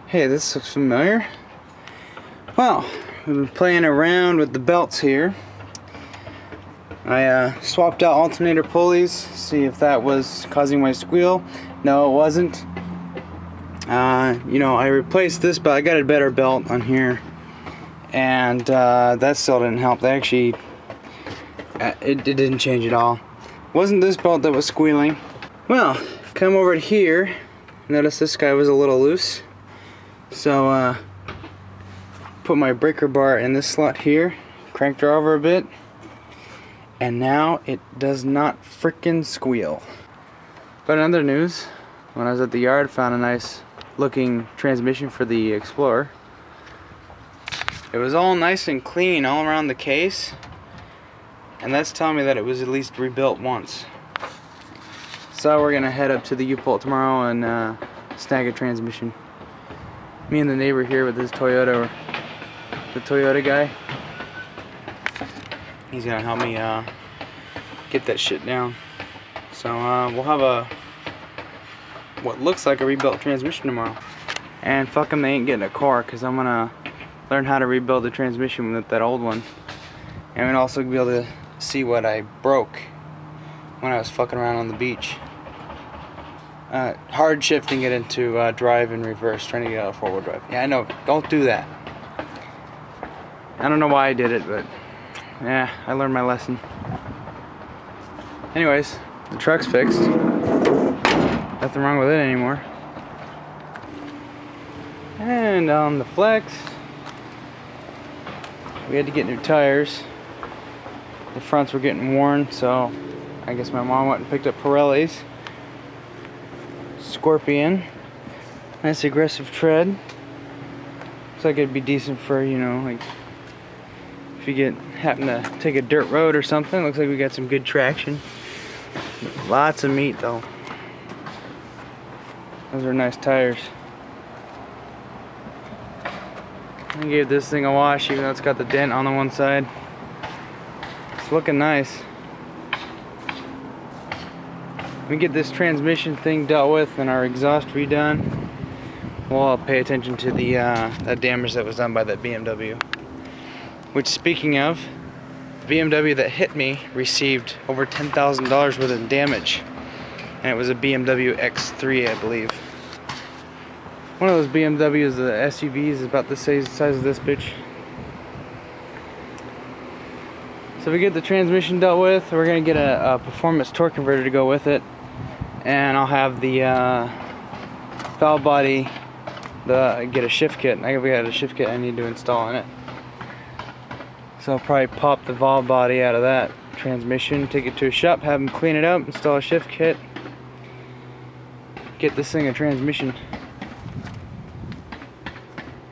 Hey, this looks familiar. Well, we've been playing around with the belts here. I swapped out alternator pulleys, see if that was causing my squeal. No, it wasn't. I replaced this, but I got a better belt on here, and that still didn't help. They actually, it didn't change at all. It wasn't this belt that was squealing. Well, come over here. Notice this guy was a little loose, so put my breaker bar in this slot here, cranked her over a bit, and now it does not frickin' squeal. But in other news, when I was at the yard, found a nice looking transmission for the Explorer. It was all nice and clean all around the case, and that's telling me that it was at least rebuilt once. So we're gonna head up to the U-Bolt tomorrow and snag a transmission. Me and the neighbor here with his Toyota, the Toyota guy, he's gonna help me get that shit down. So we'll have what looks like a rebuilt transmission tomorrow. And fuck them, they ain't getting a car, because I'm gonna learn how to rebuild the transmission with that old one. And we'll also be able to see what I broke when I was fucking around on the beach. Hard shifting it into drive and reverse, trying to get out of four-wheel drive. Yeah, I know, don't do that. I don't know why I did it, but yeah, I learned my lesson. Anyways, the truck's fixed. Nothing wrong with it anymore. And on the Flex, we had to get new tires. The fronts were getting worn, so I guess my mom went and picked up Pirelli's Scorpion. Nice aggressive tread. Looks like it'd be decent for, like if you happen to take a dirt road or something. Looks like we got some good traction. Lots of meat though. Those are nice tires. I gave this thing a wash, even though it's got the dent on the one side. It's looking nice. We get this transmission thing dealt with and our exhaust redone, we'll pay attention to the that damage that was done by that BMW. Which, speaking of, the BMW that hit me received over $10,000 worth of damage. And it was a BMW X3, I believe. One of those BMWs, the SUVs, is about the size of this bitch. So we get the transmission dealt with. We're gonna get a performance torque converter to go with it, and I'll have the valve body, get a shift kit. I got a shift kit I need to install in it. So I'll probably pop the valve body out of that transmission, take it to a shop, have them clean it up, install a shift kit, get this thing a transmission.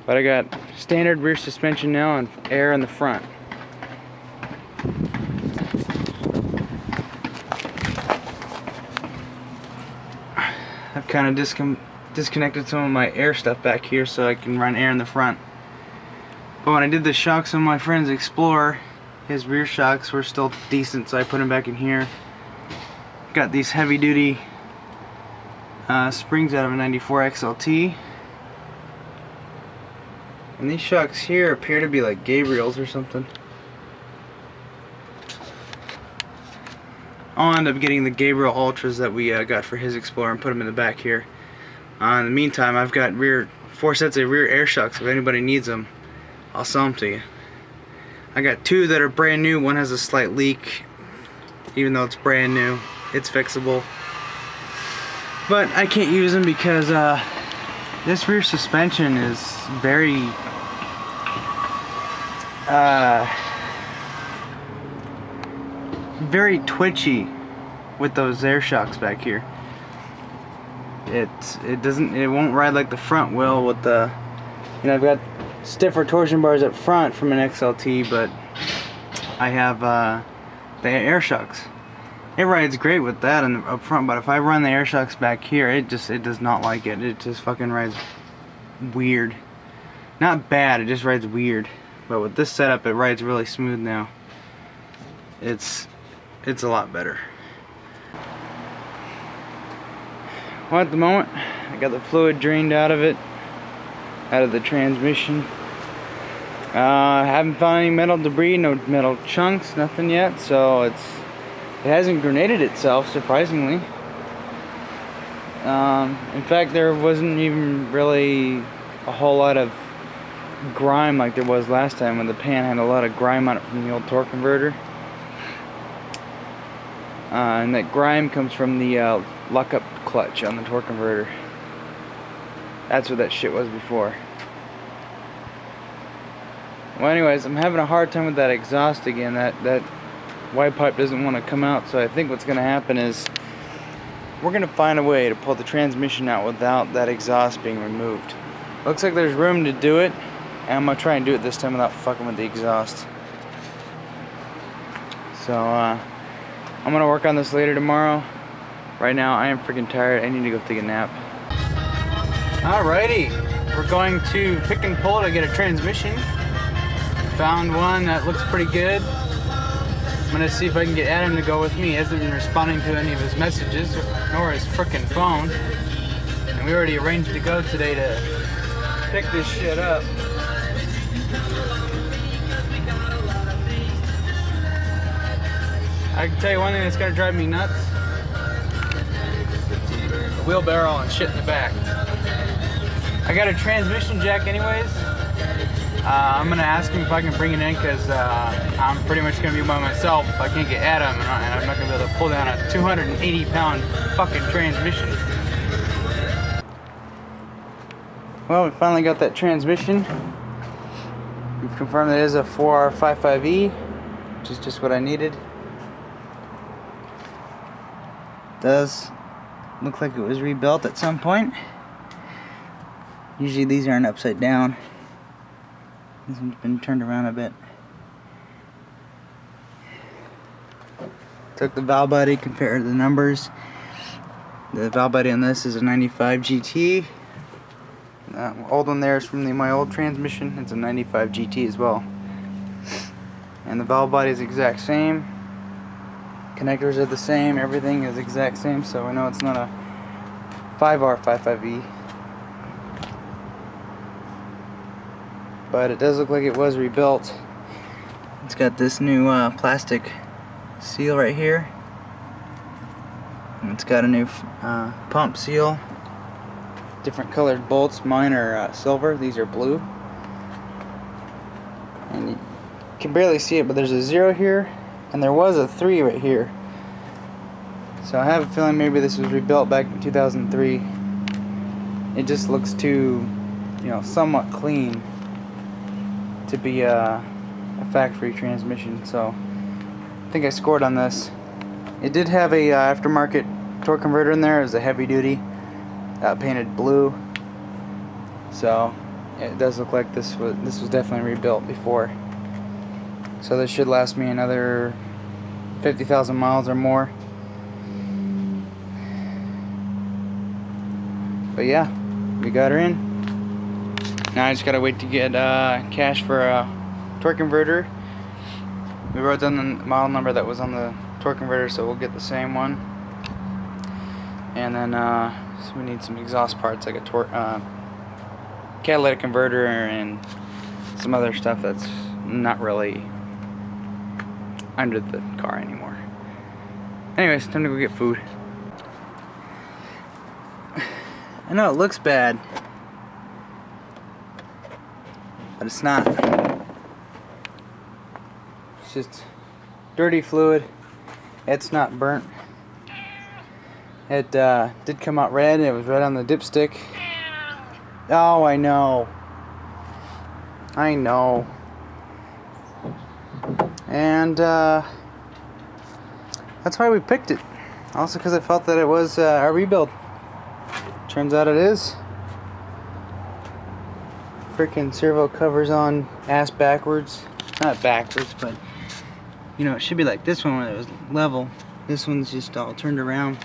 But I got standard rear suspension now and air in the front. I've kind of disconnected some of my air stuff back here so I can run air in the front. But when I did the shocks on my friend's Explorer, his rear shocks were still decent, so I put them back in here. Got these heavy duty springs out of a 94 XLT. And these shocks here appear to be like Gabriel's or something. I'll end up getting the Gabriel Ultras that we got for his Explorer and put them in the back here. In the meantime, I've got 4 sets of rear air shocks. If anybody needs them, I'll sell them to you. I got 2 that are brand new. One has a slight leak, even though it's brand new. It's fixable. But I can't use them because this rear suspension is very very twitchy with those air shocks back here. It won't ride like the front will with the, I've got stiffer torsion bars up front from an XLT, but I have the air shocks. It rides great with that up front, but if I run the air shocks back here, it does not like it. It just fucking rides weird. Not bad, it just rides weird. But with this setup, it rides really smooth now. It's a lot better. Well, at the moment, I got the fluid drained out of it. out of the transmission. Haven't found any metal debris, no metal chunks, nothing yet, so it hasn't grenaded itself, surprisingly. In fact, there wasn't even really a whole lot of grime like there was last time when the pan had a lot of grime on it from the old torque converter. And that grime comes from the lock-up clutch on the torque converter. That's what that shit was before. Well, anyways, I'm having a hard time with that exhaust again. That Y pipe doesn't want to come out, so I think what's going to happen is we're going to find a way to pull the transmission out without that exhaust being removed. Looks like there's room to do it, and I'm going to try and do it this time without fucking with the exhaust. So, I'm going to work on this later tomorrow. Right now, I am freaking tired. I need to go take a nap. Alrighty, we're going to pick and pull to get a transmission. Found one that looks pretty good. I'm gonna see if I can get Adam to go with me. He hasn't been responding to any of his messages, nor his frickin' phone. And we already arranged to go today to pick this shit up. I can tell you one thing that's gonna drive me nuts. A wheelbarrow and shit in the back. I got a transmission jack anyways. I'm gonna ask him if I can bring it in because I'm pretty much gonna be by myself if I can't get Adam, and I'm not gonna be able to pull down a 280-pound fucking transmission. Well, we finally got that transmission. We've confirmed that it is a 4R55E, which is just what I needed. Does look like it was rebuilt at some point. Usually these aren't upside down. This one's been turned around a bit. Took the valve body, compared the numbers. The valve body on this is a 95 GT. Old one there is from my old transmission. It's a 95 GT as well. And the valve body is the exact same. Connectors are the same. Everything is the exact same. So we know it's not a 5R55E. But it does look like it was rebuilt. It's got this new plastic seal right here. And it's got a new pump seal. Different colored bolts. Mine are silver. These are blue. And you can barely see it, but there's a 0 here. And there was a 3 right here. So I have a feeling maybe this was rebuilt back in 2003. It just looks too, somewhat clean to be a factory transmission, so I think I scored on this. It did have a aftermarket torque converter in there. It was a heavy duty, painted blue, so it does look like this was definitely rebuilt before. So this should last me another 50,000 miles or more. But yeah, we got her in. Now I just gotta wait to get cash for a torque converter. We wrote down the model number that was on the torque converter, so we'll get the same one. And then so we need some exhaust parts like a catalytic converter and some other stuff that's not really under the car anymore. Anyways, time to go get food. I know it looks bad, but it's not. It's just dirty fluid. It's not burnt. It did come out red. It was red on the dipstick. Oh, I know. I know. And that's why we picked it. Also because I felt that it was a rebuild. Turns out it is. Freaking servo covers on ass backwards. Not backwards, but it should be like this one when it was level. This one's just all turned around.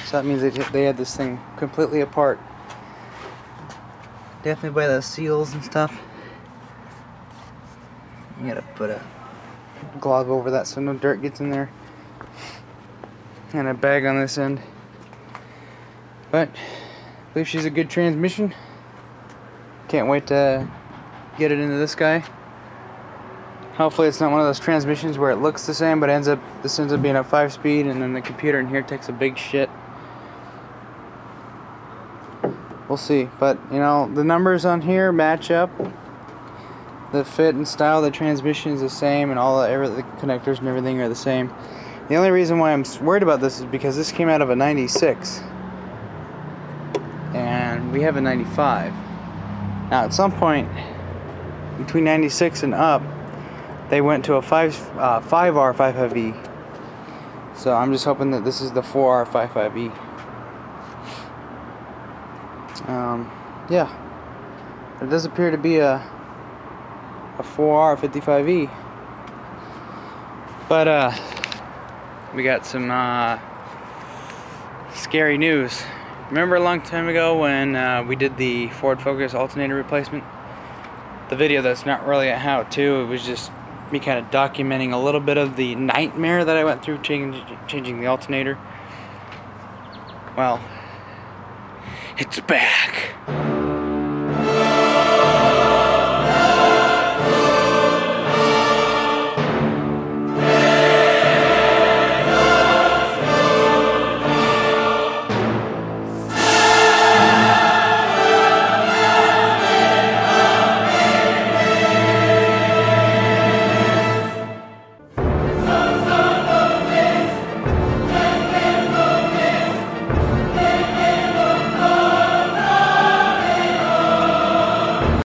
So that means they had this thing completely apart. Definitely by the seals and stuff. You gotta put a glove over that so no dirt gets in there. And a bag on this end. But I believe she's a good transmission. can't wait to get it into this guy. Hopefully it's not one of those transmissions where it looks the same but this ends up being a 5-speed, and then the computer in here takes a big shit. We'll see, but you know, the numbers on here match up. The fit and style of the transmission is the same, and all the connectors and everything are the same. The only reason why I'm worried about this is because this came out of a 96 and we have a 95. Now at some point between 96 and up, they went to a 5R 55E. So I'm just hoping that this is the 4R 55E. Yeah, it does appear to be a 4R 55E. But we got some scary news. Remember a long time ago when we did the Ford Focus alternator replacement? The video that's not really a how-to, it was just me kind of documenting a little bit of the nightmare that I went through changing the alternator. Well, it's back.